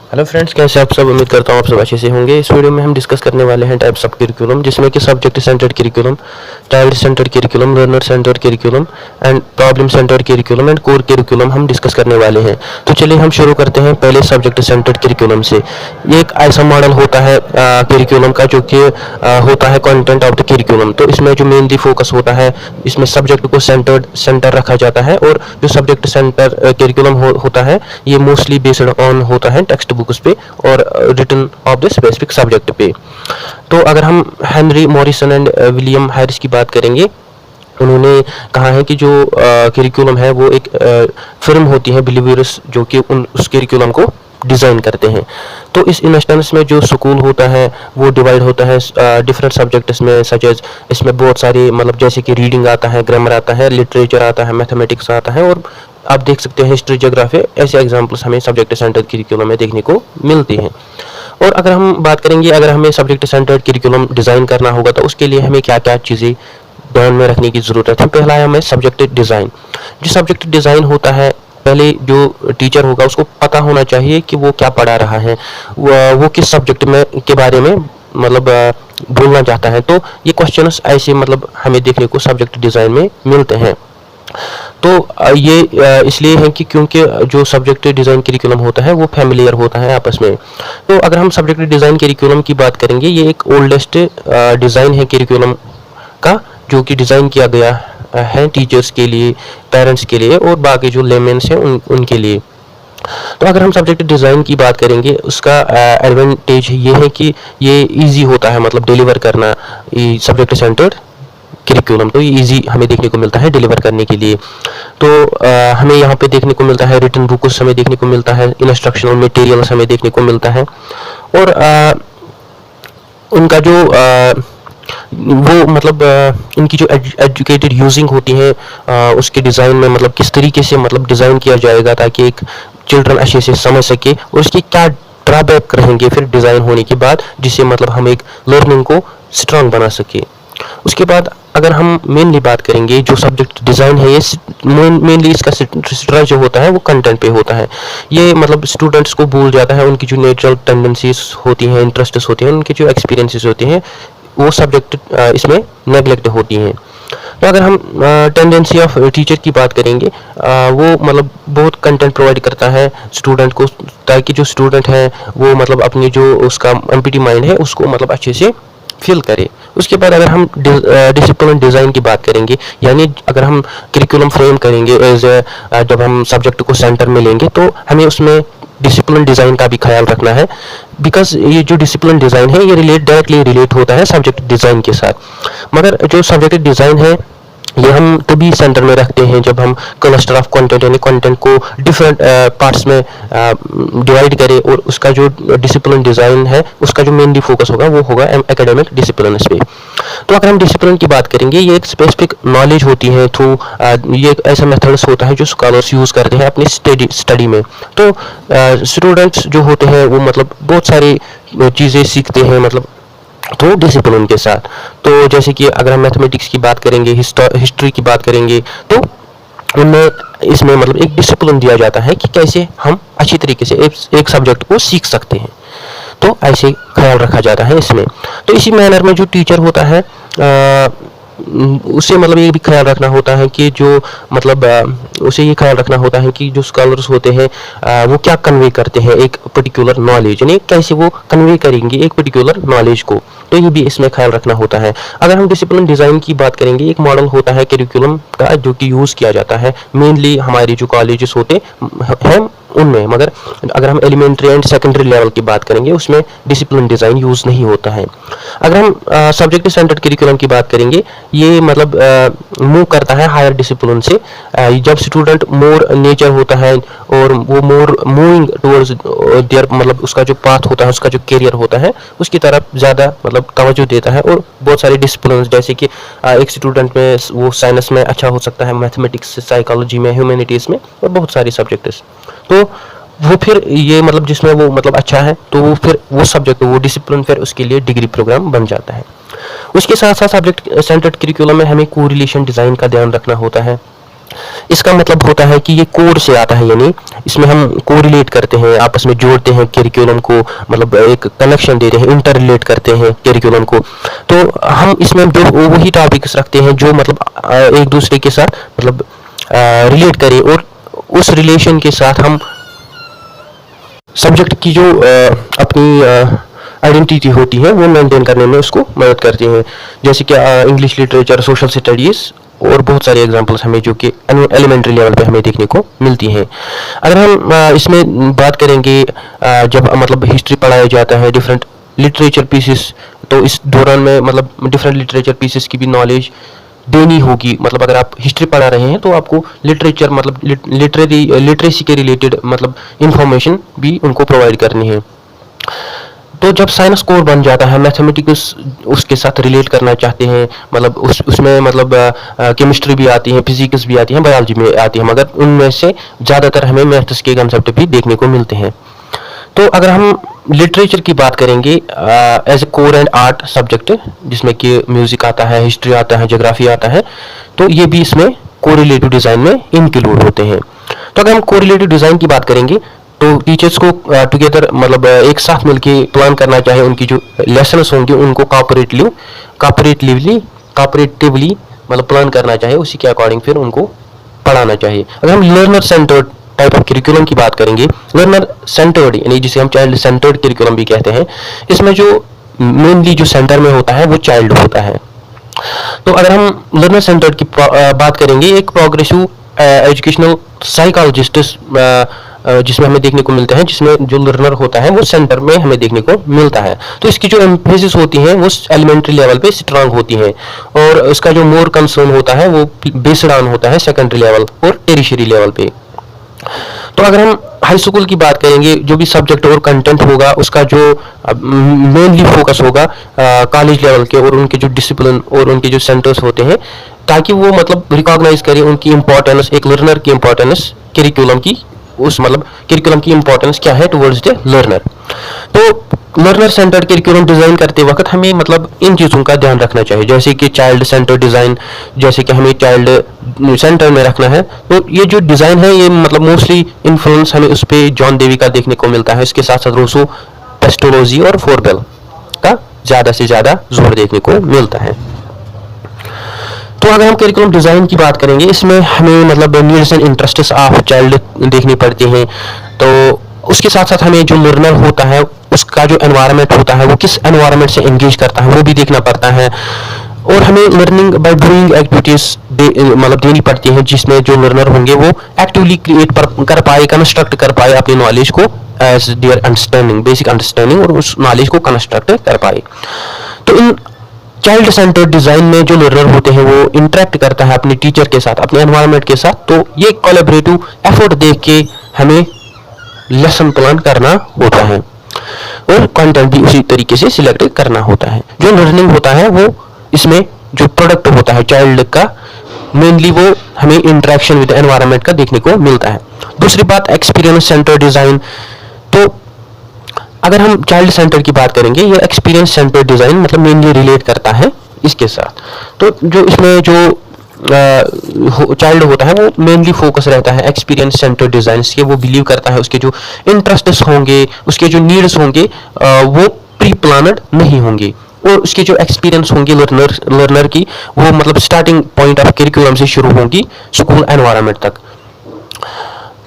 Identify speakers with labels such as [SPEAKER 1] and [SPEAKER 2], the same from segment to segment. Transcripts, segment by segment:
[SPEAKER 1] Hello friends, कैसे आप सब। उम्मीद करता हूँ आप सब अच्छे से होंगे। इस वीडियो में हम डिस्कस करने वाले हैं टाइप्स ऑफ करिकुलम, जिसमें कि subject centred curriculum, child centred curriculum, learner centred curriculum and problem centred curriculum and core curriculum हम डिस्कस करने वाले हैं। तो चलिए हम शुरू करते हैं पहले सब्जेक्ट सेंटर्ड करिकुलम से। ये एक ऐसा मॉडल होता है करिकुलम का जो कि होता है कंटेंट ऑफ द करिकुलम। तो इसमें जो मेनली फोकस होता है, इसमें सब्जेक्ट को सेंटर रखा जाता है, और जो सब्जेक्ट सेंटर करिकुलम होता है ये मोस्टली बेस्ड ऑन होता है टेक्स्ट बुक्स पे और written of the specific subject पे। तो अगर हम Henry Morrison and William Harris की बात करेंगे, उन्होंने कहा है कि जो करिकुलम है वो एक फिल्म होती है बिलीवर्स जो कि उस करिकुलम को डिज़ाइन करते हैं। तो इस इंस्टेंस में जो स्कूल होता है वो डिवाइड होता है डिफरेंट सब्जेक्ट्स में, सच एज इसमें बहुत सारी मतलब जैसे कि रीडिंग आता है, ग्रामर आता है, लिटरेचर आता है, मैथमेटिक्स आता है, और आप देख सकते हैं हिस्ट्री, ज्योग्राफी, ऐसे एग्जाम्पल्स हमें सब्जेक्ट सेंटर्ड करिकुलम में देखने को मिलती हैं। और अगर हम बात करेंगे, अगर हमें सब्जेक्ट सेंटर्ड करिकुलम डिज़ाइन करना होगा तो उसके लिए हमें क्या क्या चीज़ें ध्यान में रखने की ज़रूरत है। पहला है हमें सब्जेक्ट डिज़ाइन। जो सब्जेक्ट डिज़ाइन होता है, पहले जो टीचर होगा उसको पता होना चाहिए कि वो क्या पढ़ा रहा है, वो किस सब्जेक्ट में के बारे में मतलब बोलना चाहता है। तो ये क्वेश्चंस ऐसे मतलब हमें देखने को सब्जेक्ट डिज़ाइन में मिलते हैं। तो ये इसलिए है कि क्योंकि जो सब्जेक्ट डिज़ाइन करिकुलम होता है वो फैमिलियर होता है आपस में। तो अगर हम सब्जेक्ट डिज़ाइन करिकुलम की बात करेंगे, ये एक ओल्डेस्ट डिज़ाइन है करिकुलम का, जो कि डिज़ाइन किया गया है टीचर्स के लिए, पेरेंट्स के लिए और बाकी जो लेमेंस हैं उनके लिए। तो अगर हम सब्जेक्ट डिज़ाइन की बात करेंगे, उसका एडवांटेज ये है कि ये इजी होता है मतलब डिलीवर करना सब्जेक्ट सेंटर्ड करिकुलम। तो ये इजी हमें देखने को मिलता है डिलीवर करने के लिए। तो हमें यहाँ पे देखने को मिलता है रिटन बुक्स हमें देखने को मिलता है, इंस्ट्रक्शनल मटेरियल्स हमें देखने को मिलता है, और उनका जो वो मतलब इनकी जो एजुकेटेड यूजिंग होती है उसके डिज़ाइन में मतलब किस तरीके से मतलब डिज़ाइन किया जाएगा ताकि एक चिल्ड्रन अच्छे से समझ सके, और उसके क्या ड्रॉबैक रहेंगे फिर डिज़ाइन होने के बाद, जिससे मतलब हम एक लर्निंग को स्ट्रांग बना सके। उसके बाद अगर हम मेनली बात करेंगे, जो सब्जेक्ट डिज़ाइन है ये मेनली इसका स्ट्रक्चर जो होता है वो कंटेंट पे होता है। ये मतलब स्टूडेंट्स को भूल जाता है उनकी जो नेचुरल टेंडेंसीज होती हैं, इंटरेस्ट्स होते हैं, उनके जो एक्सपीरियंसेस होते हैं, वो सब्जेक्ट इसमें नेगलेक्ट होती हैं। तो अगर हम टेंडेंसी ऑफ टीचर की बात करेंगे, वो मतलब बहुत कंटेंट प्रोवाइड करता है स्टूडेंट को, ताकि जो स्टूडेंट है वो मतलब अपनी जो उसका एम्प्टी माइंड है उसको मतलब अच्छे से फिल करे। उसके बाद अगर हम डिसिप्लिन डिज़ाइन की बात करेंगे, यानी अगर हम करिकुलम फ्रेम करेंगे एज जब हम सब्जेक्ट को सेंटर में लेंगे तो हमें उसमें डिसिप्लिन डिज़ाइन का भी ख्याल रखना है, बिकॉज ये जो डिसिप्लिन डिज़ाइन है ये डायरेक्टली रिलेट होता है सब्जेक्ट डिज़ाइन के साथ। मगर जो सब्जेक्ट डिज़ाइन है ये हम तभी सेंटर में रखते हैं जब हम क्लस्टर ऑफ कंटेंट यानी कंटेंट को डिफरेंट पार्ट्स में डिवाइड करें, और उसका जो डिसिप्लिन डिज़ाइन है उसका जो मेनली फोकस होगा वो होगा एकेडमिक डिसिप्लिन पे। तो अगर हम डिसिप्लिन की बात करेंगे, ये एक स्पेसिफिक नॉलेज होती है थ्रू ये एक ऐसा मेथड्स होता है जो स्कॉलर्स यूज़ करते हैं अपनी स्टडी में। तो स्टूडेंट्स जो होते हैं वो मतलब बहुत सारी चीज़ें सीखते हैं मतलब तो डिसिप्लिन के साथ। तो जैसे कि अगर हम मैथमेटिक्स की बात करेंगे, हिस्ट्री की बात करेंगे, तो उनमें इसमें मतलब एक डिसिप्लिन दिया जाता है कि कैसे हम अच्छी तरीके से एक सब्जेक्ट को सीख सकते हैं। तो ऐसे ख्याल रखा जाता है इसमें। तो इसी मैनर में जो टीचर होता है उसे मतलब ये भी ख्याल रखना होता है कि जो मतलब उसे ये ख्याल रखना होता है कि जो स्कॉलर्स होते हैं वो क्या कन्वे करते हैं एक पर्टिकुलर नॉलेज, यानी कैसे वो कन्वे करेंगे एक पर्टिकुलर नॉलेज को। तो ये भी इसमें ख्याल रखना होता है। अगर हम डिसिप्लिन डिज़ाइन की बात करेंगे, एक मॉडल होता है करिकुलम का जो कि यूज़ किया जाता है मेनली हमारे जो कॉलेजेस होते हैं उनमें, मगर अगर हम एलिमेंट्री एंड सेकेंडरी लेवल की बात करेंगे उसमें डिसिप्लिन डिज़ाइन यूज़ नहीं होता है। अगर हम सब्जेक्ट सेंटर्ड करिकुलम की बात करेंगे, ये मतलब मूव करता है हायर डिसिप्लिन से। जब स्टूडेंट मोर नेचर होता है और वो मोर मूविंग टुवर्ड्स देयर मतलब उसका जो पाथ होता है, उसका जो करियर होता है उसकी तरफ ज़्यादा मतलब तवज्जो देता है, और बहुत सारे डिसिप्लिन जैसे कि एक स्टूडेंट में वो साइंस में अच्छा हो सकता है, मैथमेटिक्स, साइकोलॉजी में, ह्यूमैनिटीज़ में, और बहुत सारी सब्जेक्ट्स। तो वो फिर ये मतलब जिसमें वो मतलब अच्छा है तो वो फिर वो सब्जेक्ट वो डिसिप्लिन फिर उसके लिए डिग्री प्रोग्राम बन जाता है। उसके साथ साथ सब्जेक्ट सेंटर्ड करिकुलम में हमें कोरिलेशन डिज़ाइन का ध्यान रखना होता है। इसका मतलब होता है कि ये कोड से आता है, यानी इसमें हम कोरिलेट करते हैं, आपस में जोड़ते हैं करिकुलम को, मतलब एक कनेक्शन देते हैं, इंटर रिलेट करते हैं करिकुलम को। तो हम इसमें जो वही टॉपिक्स रखते हैं जो मतलब एक दूसरे के साथ मतलब रिलेट करें, और उस रिलेशन के साथ हम सब्जेक्ट की जो अपनी आइडेंटिटी होती है वो मेंटेन करने में उसको मदद करते हैं। जैसे कि इंग्लिश लिटरेचर, सोशल स्टडीज़ और बहुत सारे एग्जांपल्स हमें जो कि एलिमेंट्री लेवल पे हमें देखने को मिलती हैं। अगर हम इसमें बात करेंगे जब मतलब हिस्ट्री पढ़ाया जाता है, डिफरेंट लिटरेचर पीसेस, तो इस दौरान में मतलब डिफरेंट लिटरेचर पीसेस की भी नॉलेज देनी होगी। मतलब अगर आप हिस्ट्री पढ़ा रहे हैं तो आपको लिटरेचर मतलब लिटरेसी के रिलेटेड मतलब इंफॉर्मेशन भी उनको प्रोवाइड करनी है। तो जब साइंस कोर बन जाता है, मैथमेटिक्स उसके साथ रिलेट करना चाहते हैं, मतलब उसमें मतलब केमिस्ट्री भी आती है, फिजिक्स भी आती है, बायोलॉजी में आती है, मगर उनमें से ज़्यादातर हमें मैथ्स के कंसेप्ट भी देखने को मिलते हैं। तो अगर हम लिटरेचर की बात करेंगे as a core and art subject, जिसमें कि म्यूजिक आता है, हिस्ट्री आता है, ज्योग्राफी आता है, तो ये भी इसमें कोरिलेटिव डिज़ाइन में इंक्लूड होते हैं। तो अगर हम कोरिलेटिव डिज़ाइन की बात करेंगे तो टीचर्स को टुगेदर मतलब एक साथ मिलके प्लान करना चाहिए, उनकी जो लेसन्स होंगे उनको कॉपरेटिवली मतलब प्लान करना चाहिए, उसी के अकॉर्डिंग फिर उनको पढ़ाना चाहिए। अगर हम learner centred type of curriculum की बात करेंगे, लर्नर सेंटर्ड यानी जिसे हम चाइल्ड सेंटर्ड करिकुलम भी कहते हैं, इसमें जो मेनली जो सेंटर में होता है वो चाइल्ड होता है। तो अगर हम लर्नर सेंटर्ड की बात करेंगे, एक प्रोग्रेसिव एजुकेशनल साइकोलॉजिस्ट जिसमें हमें देखने को मिलते हैं, जिसमें जो लर्नर होता है वो सेंटर में हमें देखने को मिलता है। तो इसकी जो एम्फेसिस होती है वो एलिमेंट्री लेवल पे स्ट्रांग होती है, और इसका जो मोर कंसर्न होता है वो बेस्ड ऑन होता है सेकेंडरी लेवल और टेरिशरी लेवल पे। तो अगर हम हाई स्कूल की बात करेंगे, जो भी सब्जेक्ट और कंटेंट होगा उसका जो मेनली फोकस होगा कॉलेज लेवल के और उनके जो डिसिप्लिन और उनके जो सेंटर्स होते हैं, ताकि वो मतलब रिकॉग्नाइज करें उनकी इंपॉर्टेंस, एक लर्नर की इंपॉर्टेंस, करिकुलम की उस मतलब करिकुलम की इंपॉर्टेंस क्या है टुवर्ड्स द लर्नर। तो लर्नर सेंटर्ड करिकुलम डिजाइन करते वक्त हमें मतलब इन चीज़ों का ध्यान रखना चाहिए, जैसे कि चाइल्ड सेंटर डिज़ाइन, जैसे कि हमें चाइल्ड सेंटर में रखना है। तो ये जो डिज़ाइन है ये मतलब मोस्टली इन्फ्लुएंस हमें उस पर जॉन डेवी का देखने को मिलता है, इसके साथ साथ रूसो, पेस्टोलोजी और फोरबेल का ज़्यादा से ज़्यादा जोर देखने को मिलता है। तो अगर हम करिकुलम डिज़ाइन की बात करेंगे, इसमें हमें मतलब needs and interests of child देखनी पड़ती हैं। तो उसके साथ साथ हमें जो लर्नर होता है उसका जो एनवायरनमेंट होता है वो किस एनवायरनमेंट से एंगेज करता है वो भी देखना पड़ता है, और हमें लर्निंग बाय डूइंग एक्टिविटीज़ मतलब देनी पड़ती हैं, जिसमें जो लर्नर होंगे वो एक्टिवली क्रिएट कर पाए, कंस्ट्रक्ट कर पाए अपनी नॉलेज को as their understanding, basic understanding, और उस नॉलेज को कंस्ट्रक्ट कर पाए। तो इन चाइल्ड सेंटर्ड डिज़ाइन में जो लर्नर होते हैं वो इंटरेक्ट करता है अपने टीचर के साथ, अपने एनवायरनमेंट के साथ। तो ये कोलैबोरेटिव एफर्ट देख के हमें लेसन प्लान करना होता है और कंटेंट भी उसी तरीके से सिलेक्ट करना होता है। जो लर्निंग होता है वो इसमें जो प्रोडक्ट होता है चाइल्ड का, मेनली वो हमें इंटरेक्शन विद एनवायरनमेंट का देखने को मिलता है। दूसरी बात एक्सपीरियंस सेंटर डिज़ाइन। तो अगर हम चाइल्ड सेंटर की बात करेंगे, ये एक्सपीरियंस सेंटर डिज़ाइन मतलब मेनली रिलेट करता है इसके साथ। तो जो इसमें जो चाइल्ड होता है वो मेनली फोकस रहता है एक्सपीरियंस सेंटर डिज़ाइन के, वो बिलीव करता है उसके जो इंटरेस्ट्स होंगे, उसके जो नीड्स होंगे वो प्री प्लानड नहीं होंगे, और उसके जो एक्सपीरियंस होंगे लर्नर की वो मतलब स्टार्टिंग पॉइंट ऑफ करिकुलम से शुरू होंगी स्कूल एनवायरनमेंट तक।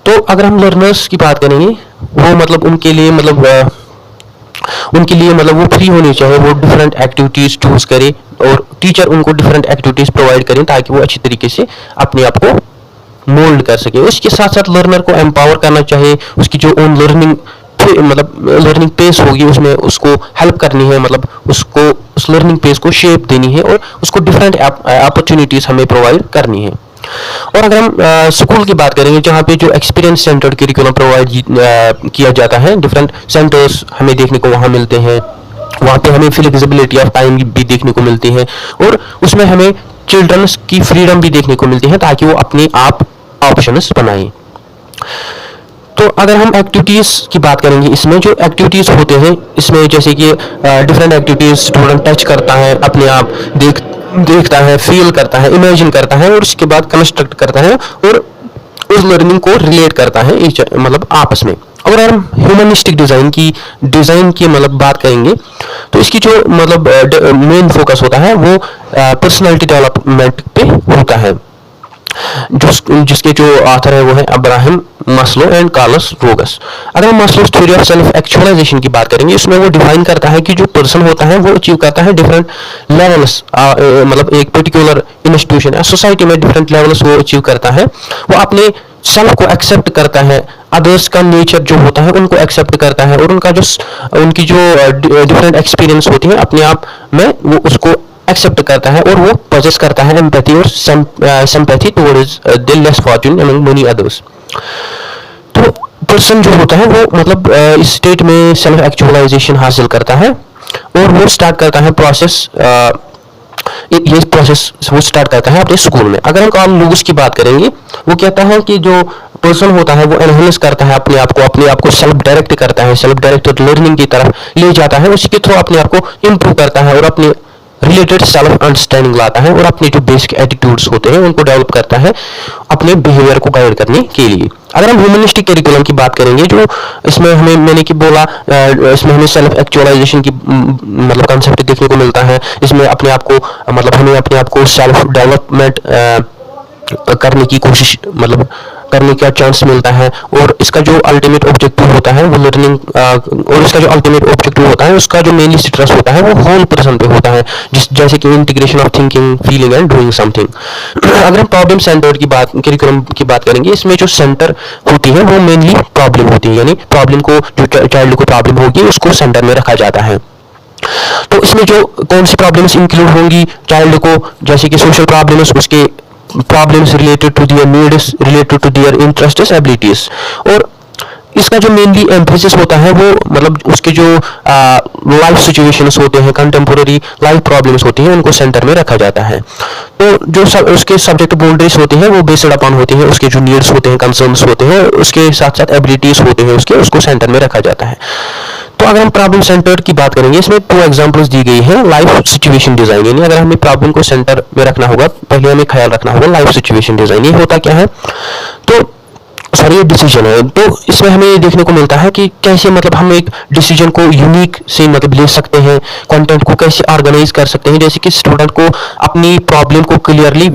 [SPEAKER 1] तो अगर हम लर्नर्स की बात करेंगे, वो मतलब उनके लिए मतलब वो फ्री होनी चाहिए, वो डिफरेंट एक्टिविटीज़ चूज करें और टीचर उनको डिफरेंट एक्टिविटीज़ प्रोवाइड करें ताकि वो अच्छी तरीके से अपने आप को मोल्ड कर सके। उसके साथ साथ लर्नर को एम्पावर करना चाहिए, उसकी जो ओन लर्निंग मतलब लर्निंग पेस होगी उसमें उसको हेल्प करनी है, मतलब उसको उस लर्निंग पेस को शेप देनी है और उसको डिफरेंट अपॉर्चुनिटीज़ हमें प्रोवाइड करनी है। और अगर हम स्कूल की बात करेंगे, जहाँ पे जो एक्सपीरियंस सेंटर्ड करिकुलम प्रोवाइड किया जाता है, डिफरेंट सेंटर्स हमें देखने को वहाँ मिलते हैं, वहाँ पे हमें फ्लेक्सिबिलिटी ऑफ टाइम भी देखने को मिलती है, और उसमें हमें चिल्ड्रंस की फ्रीडम भी देखने को मिलती है ताकि वो अपने आप ऑप्शंस बनाएं। तो अगर हम एक्टिविटीज़ की बात करेंगे, इसमें जो एक्टिविटीज़ होते हैं इसमें जैसे कि डिफरेंट एक्टिविटीज़ स्टूडेंट टच करता है, अपने आप देखता है, फील करता है, इमेजिन करता है और उसके बाद कंस्ट्रक्ट करता है और उस लर्निंग को रिलेट करता है मतलब आपस में। अगर हम ह्यूमनिस्टिक डिज़ाइन की मतलब बात करेंगे तो इसकी जो मतलब मेन फोकस होता है वो पर्सनालिटी डेवलपमेंट पे होता है, जिसके जो ऑथर है वो है Abraham Maslow and Carlos Rogers. अगर हम Maslow's theory of self actualisation की बात करेंगे, इसमें वो डिफाइन करता है कि जो पर्सन होता है वो अचीव करता है डिफरेंट लेवल्स, मतलब एक पर्टिकुलर इंस्टीट्यूशन या सोसाइटी में डिफरेंट लेवल्स वो अचीव करता है। वो अपने सेल्फ को एक्सेप्ट करता है, अदर्स का नेचर जो होता है उनको एक्सेप्ट करता है, और उनकी जो डिफरेंट एक्सपीरियंस होती है अपने आप में वो उसको एक्सेप्ट करता है, और वो पोजेस करता है एम्पैथी और sympathy towards the less Fortune among many others. तो पर्सन जो होता है वो मतलब इस स्टेट में सेल्फ एक्चुअलाइजेशन हासिल करता है, और वो स्टार्ट करता है प्रोसेस, ये प्रोसेस वो स्टार्ट करता है अपने स्कूल में। अगर हम कार्ल लुईस की बात करेंगे, वो कहता है कि जो पर्सन होता है वो एनहेंस करता है अपने आप को सेल्फ डायरेक्ट करता है, सेल्फ डायरेक्टेड लर्निंग की तरफ ले जाता है, उसी के थ्रू अपने आप को इम्प्रूव करता है और अपने रिलेटेड सेल्फ अंडरस्टैंडिंग लाता है, और अपने जो बेसिक एटीट्यूड्स होते हैं उनको डेवलप करता है अपने बिहेवियर को गाइड करने के लिए। अगर हम ह्यूमनिस्टिक करिकुलम की बात करेंगे, जो इसमें हमें मैंने कि बोला इसमें हमें सेल्फ एक्चुअलाइजेशन की मतलब कंसेप्ट देखने को मिलता है। इसमें अपने आप को मतलब हमें अपने आप को सेल्फ डेवलपमेंट करने की कोशिश मतलब करने का चांस मिलता है, और इसका जो अल्टीमेट ऑब्जेक्टिव होता है वो लर्निंग, और इसका जो अल्टीमेट ऑब्जेक्टिव होता है उसका जो मेनली स्ट्रेस होता है वो होल पर्सन पे होता है, जैसे कि integration of thinking, feeling and doing something. अगर हम प्रॉब्लम सेंटर्ड की बात करिकुलम की बात करेंगे, इसमें जो सेंटर होती है वो मेनली प्रॉब्लम होती है, यानी प्रॉब्लम को जो चाइल्ड को प्रॉब्लम होगी उसको सेंटर में रखा जाता है। तो इसमें जो कौन सी प्रॉब्लम्स इंक्लूड होंगी चाइल्ड को, जैसे कि सोशल प्रॉब्लम्स, उसके problems related to their needs, related to their interests, abilities, और इसका जो मेनली एम्फेसिस होता है वो मतलब उसके जो लाइफ सिचुएशंस होते हैं, कंटेम्पोररी लाइफ प्रॉब्लम्स होती हैं, उनको सेंटर में रखा जाता है। तो जो उसके सब्जेक्ट बाउंड्रीज होती हैं वो बेस्ड अपॉन होती हैं उसके जो नीड्स होते हैं, कंसर्न्स होते हैं, उसके साथ साथ एबिलिटीज होते हैं उसको सेंटर में रखा जाता है। तो अगर हम प्रॉब्लम सेंटर की बात करेंगे, इसमें 2 एग्जांपल्स दी गई है लाइफ सिचुएशन डिजाइन, यानी अगर हमें प्रॉब्लम को सेंटर में रखना होगा, पहले हमें ख्याल रखना होगा लाइफ सिचुएशन डिजाइन। ये होता क्या है, तो सॉरी ये डिसीजन है। तो इसमें हमें ये देखने को मिलता है कि कैसे मतलब हम एक डिसीजन को यूनिक से मतलब ले सकते हैं, कंटेंट को कैसे ऑर्गेनाइज कर सकते हैं, जैसे कि स्टूडेंट को अपनी प्रॉब्लम को क्लियरली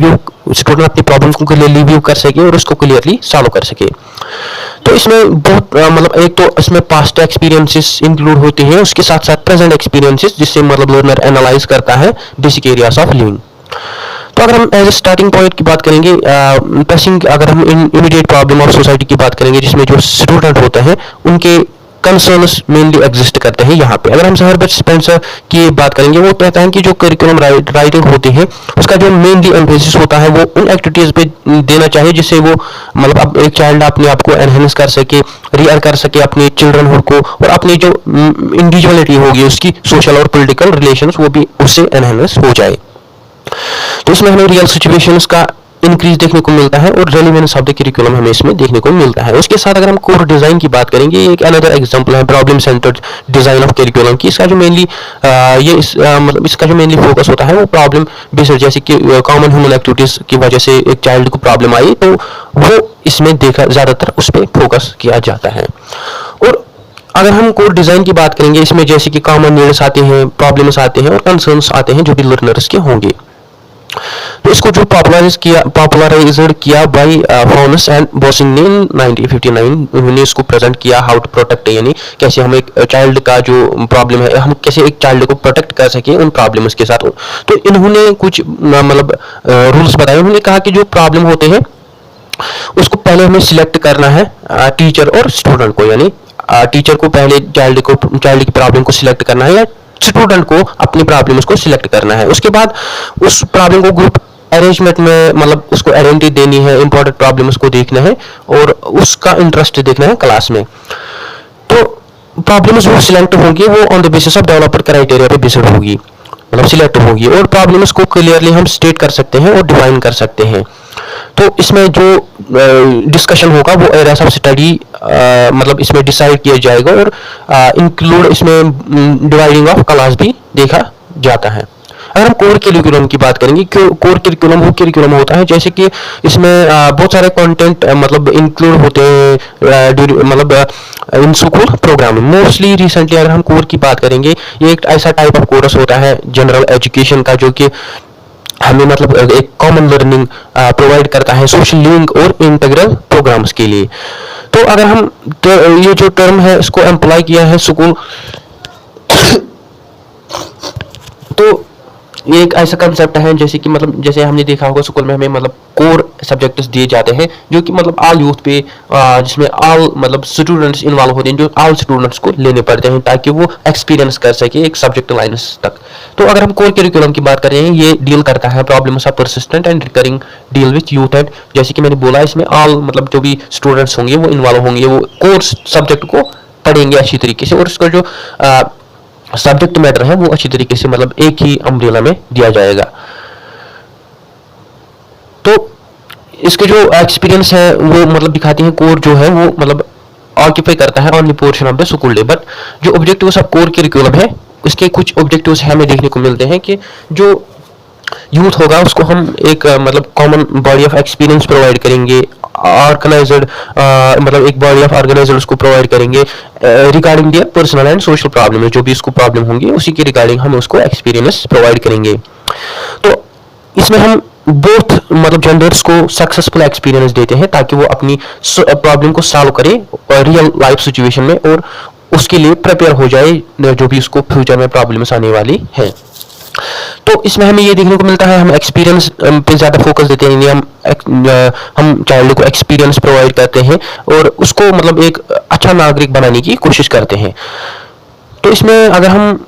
[SPEAKER 1] व्यू कर सके और उसको क्लियरली सॉल्व कर सके। तो इसमें बहुत मतलब एक तो इसमें पास्ट एक्सपीरियंसेस इंक्लूड होते हैं, उसके साथ साथ प्रेजेंट एक्सपीरियंसेस, जिससे मतलब लर्नर एनालाइज करता है बेसिक एरियाज ऑफ लिविंग। तो अगर हम एज ए स्टार्टिंग पॉइंट की बात करेंगे, अगर हम इमीडिएट प्रॉब्लम ऑफ सोसाइटी की बात करेंगे, जिसमें जो स्टूडेंट होते हैं उनके कंसर्न्स मेनली एग्जिस्ट करते हैं यहाँ पे। अगर हम हर्बर्ट स्पेंसर की बात करेंगे, वो कहता है कि जो करिकुलम राइटिंग होती है उसका जो मेनली एम्फेसिस होता है वो उन एक्टिविटीज पे देना चाहिए जिससे वो मतलब एक चाइल्ड अपने आप को एनहेंस कर सके, रियर कर सके अपने चिल्ड्रनहुड को, और अपनी जो इंडिविजुअलिटी होगी उसकी सोशल और पॉलिटिकल रिलेशंस वो भी उससे एनहेंस हो जाए। तो इसमें हमें रियल सिचुएशंस का इंक्रीज देखने को मिलता है और रेलेवेंस ऑफ द करिकुलम हमें इसमें देखने को मिलता है। उसके साथ अगर हम कोर डिजाइन की बात करेंगे, एक अनदर एग्जांपल है problem centred design of curriculum की। इसका जो मेनली मतलब इसका जो मेनली फोकस होता है वो प्रॉब्लम बेस्ड, जैसे कि कॉमन ह्यूमन एक्टिविटीज की वजह से एक चाइल्ड को प्रॉब्लम आई तो वो इसमें देखा ज्यादातर उस पर फोकस किया जाता है। और अगर हम कोर डिजाइन की बात करेंगे, इसमें जैसे कि कॉमन नीड्स आते हैं, प्रॉब्लम्स आते हैं और कंसर्न्स आते हैं जो भी लर्नर्स के होंगे। तो इसको जो पॉपुलराइज्ड किया बाय फॉर्नस एंड बोसिंग ने 1959, उन्होंने इसको प्रेजेंट किया हाउ टू प्रोटेक्ट, यानी कैसे हम एक चाइल्ड का जो प्रॉब्लम है हम कैसे एक चाइल्ड को प्रोटेक्ट कर सके उन प्रॉब्लम्स के साथ। तो इन्होंने कुछ मतलब रूल्स बताए। उन्होंने कहा कि जो प्रॉब्लम होते हैं उसको पहले हमें सिलेक्ट करना है टीचर और स्टूडेंट को, यानी टीचर को पहले चाइल्ड की प्रॉब्लम को सिलेक्ट करना है या स्टूडेंट को अपनी प्रॉब्लम को सिलेक्ट करना है। उसके बाद उस प्रॉब्लम को ग्रुप अरेंजमेंट में मतलब उसको आइडेंटिटी देनी है, इंपॉर्टेंट प्रॉब्लम्स को देखना है और उसका इंटरेस्ट देखना है क्लास में। तो प्रॉब्लम्स वो सिलेक्ट होंगी वो on the basis of developed criteria पे बेस्ड होगी, मतलब सिलेक्ट होगी, और प्रॉब्लम्स को क्लियरली हम स्टेट कर सकते हैं और डिफाइन कर सकते हैं। तो इसमें जो डिस्कशन होगा वो एरियाज ऑफ स्टडी मतलब इसमें डिसाइड किया जाएगा, और इंक्लूड इसमें डिवाइडिंग ऑफ क्लास भी देखा जाता है। अगर हम कोर करिकुलम की बात करेंगे, कोर करिकुलम वो करिकुलम होता है जैसे कि इसमें बहुत सारे कंटेंट मतलब इंक्लूड होते हैं मतलब इन स्कूल प्रोग्राम में। मोस्टली रिसेंटली अगर हम कोर की बात करेंगे, ये एक ऐसा टाइप ऑफ कोर्स होता है जनरल एजुकेशन का, जो कि हमें मतलब एक कॉमन लर्निंग प्रोवाइड करता है सोशल लिंक और इंटीग्रल प्रोग्राम्स के लिए। तो अगर हम ये जो टर्म है इसको एम्प्लॉय किया है स्कूल, तो ये एक ऐसा कंसेप्ट है जैसे कि मतलब जैसे हमने देखा होगा स्कूल में हमें मतलब कोर सब्जेक्ट्स दिए जाते हैं जो कि मतलब ऑल यूथ पे जिसमें ऑल मतलब स्टूडेंट्स इन्वॉल्व होते हैं, जो ऑल स्टूडेंट्स को लेने पड़ते हैं ताकि वो एक्सपीरियंस कर सके एक सब्जेक्ट लाइन्स तक। तो अगर हम कोर करिकुलम की बात कर रहे हैं, ये डील करता है problems of persistent and recurring deal with youth and, जैसे कि मैंने बोला इसमें ऑल मतलब जो भी स्टूडेंट्स होंगे वो इन्वॉल्व होंगे, वो कोर्स सब्जेक्ट को पढ़ेंगे अच्छी तरीके से, और इसका जो सब्जेक्ट मैटर है वो अच्छी तरीके से मतलब एक ही अम्ब्रेला में दिया जाएगा। तो इसके जो एक्सपीरियंस है वो मतलब दिखाती है कोर जो है वो मतलब ऑक्यूपाई करता है on the portion of the school day. But जो ऑब्जेक्टिव्स ऑफ कोर करिकुलम है उसके कुछ ऑब्जेक्टिव्स हमें देखने को मिलते हैं कि जो यूथ होगा उसको हम एक मतलब common body of experience provide करेंगे, ऑर्गेनाइज्ड मतलब एक बॉडी ऑफ ऑर्गेनाइज्ड उसको प्रोवाइड करेंगे regarding their personal and social problem, जो भी उसको प्रॉब्लम होंगी उसी के रिगार्डिंग हम उसको एक्सपीरियंस प्रोवाइड करेंगे। तो इसमें हम बोथ मतलब जेंडर्स को सक्सेसफुल एक्सपीरियंस देते हैं ताकि वो अपनी प्रॉब्लम को सॉल्व करे रियल लाइफ सिचुएशन में, और उसके लिए प्रिपेयर हो जाए जो भी उसको फ्यूचर में प्रॉब्लम्स आने वाली है। तो इसमें हमें ये देखने को मिलता है हम एक्सपीरियंस पे ज़्यादा फोकस देते हैं, हम चाइल्ड को एक्सपीरियंस प्रोवाइड करते हैं और उसको मतलब एक अच्छा नागरिक बनाने की कोशिश करते हैं। तो इसमें अगर हम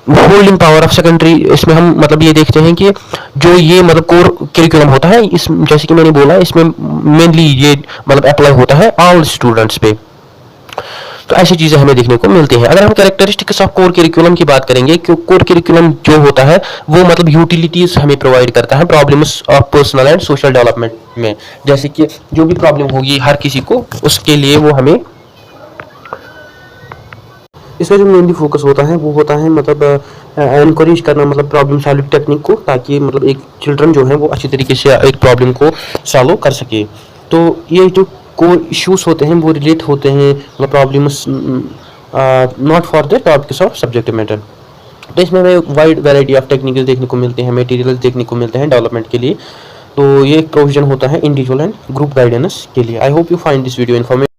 [SPEAKER 1] होल्डिंग पावर ऑफ सेकेंडरी, इसमें हम मतलब ये देखते हैं कि जो ये मतलब कोर करिकुलम होता है इस जैसे कि मैंने बोला इसमें मेनली ये मतलब अप्लाई होता है ऑल स्टूडेंट्स पे। तो ऐसी चीजें हमें देखने को मिलती हैं। अगर हम कैरेक्टरिस्टिक्स ऑफ कोर करिकुलम की बात करेंगे, कोर करिकुलम जो होता है वो मतलब यूटिलिटीज हमें प्रोवाइड करता है problems of personal and social development में, जैसे कि जो भी प्रॉब्लम होगी हर किसी को उसके लिए वो हमें इसका जो मेनली फोकस होता है वो होता है मतलब एनकरेज करना मतलब प्रॉब्लम सॉल्विंग टेक्निक को, ताकि मतलब एक चिल्ड्रन जो है वो अच्छी तरीके से एक प्रॉब्लम को सॉल्व कर सके। तो ये जो कोर इश्यूज होते हैं वो रिलेट होते हैं मतलब problems not for the topics of subject matter. तो इसमें हमें वाइड वैरायटी ऑफ टेक्निकल देखने को मिलते हैं, मटेरियल देखने को मिलते हैं डेवलपमेंट के लिए। तो ये एक प्रोविजन होता है इंडिविजुअल एंड ग्रुप गाइडेंस के लिए। I hope you find this video informative.